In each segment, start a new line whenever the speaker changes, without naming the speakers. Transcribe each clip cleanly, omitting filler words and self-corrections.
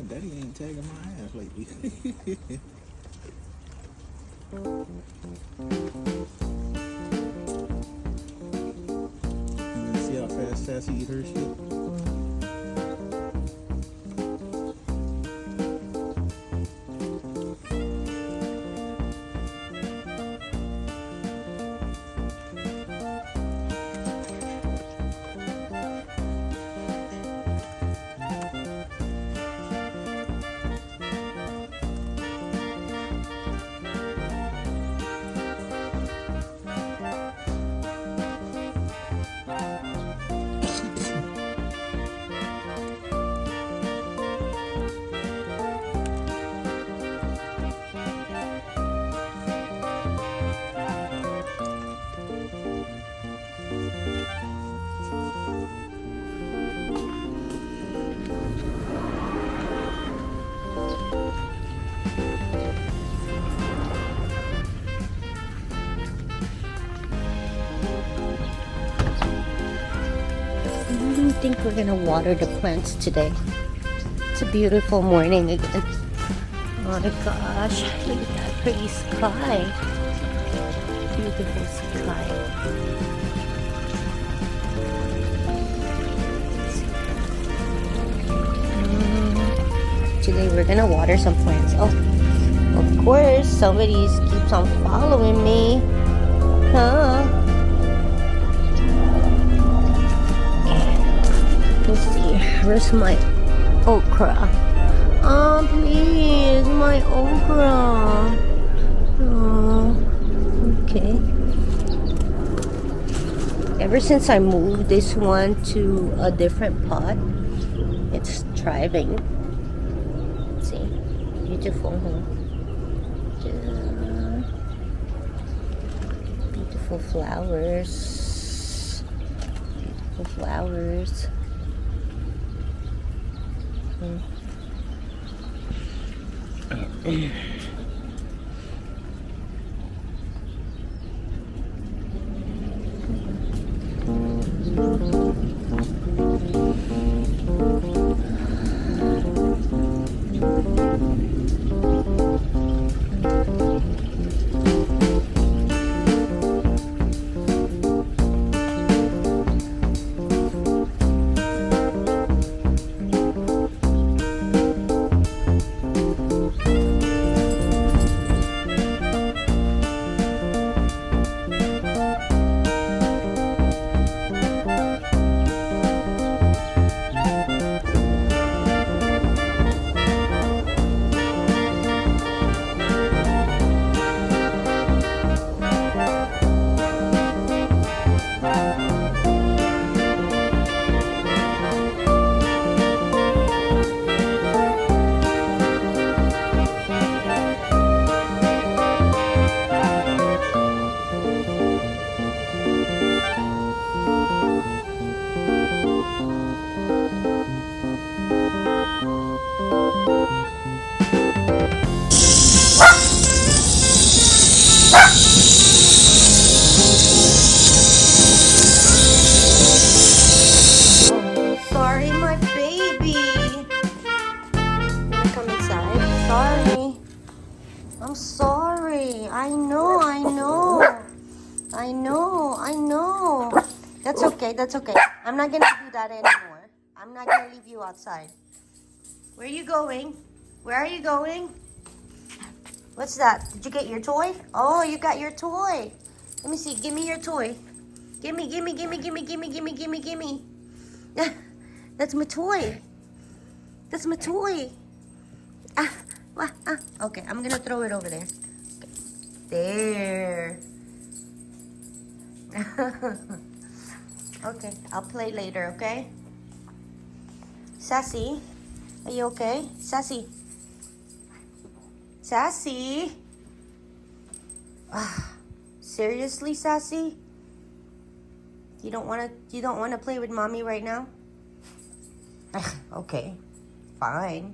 Daddy ain't tagging my ass lately. You gonna see how fast Sassy eat her shit?
I think we're gonna water the plants today. It's a beautiful morning again. Oh my gosh, look at that pretty sky. Beautiful sky. Today we're gonna water some plants. Oh, of course, somebody keeps on following me. Huh? Let's see, where's my okra? Oh, please, my okra. Oh, okay. Ever since I moved this one to a different pot, it's thriving. Let's see, beautiful, huh? Yeah. Beautiful flowers. Beautiful flowers. Sorry, my baby. Wanna come inside? Sorry. I'm sorry. I know. That's okay. I'm not gonna do that anymore. I'm not gonna leave you outside. Where are you going? Where are you going? What's that? Did you get your toy? Oh, you got your toy. Let me see. Give me your toy. Gimme. That's my toy. Okay, I'm gonna throw it over there. There. Okay, I'll play later, okay? Sassy, are you okay? Sassy. Seriously, Sassy? You don't wanna play with mommy right now? Okay, fine.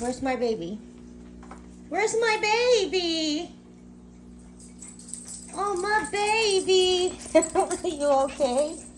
Where's my baby? Where's my baby? Oh, my baby. Are you okay?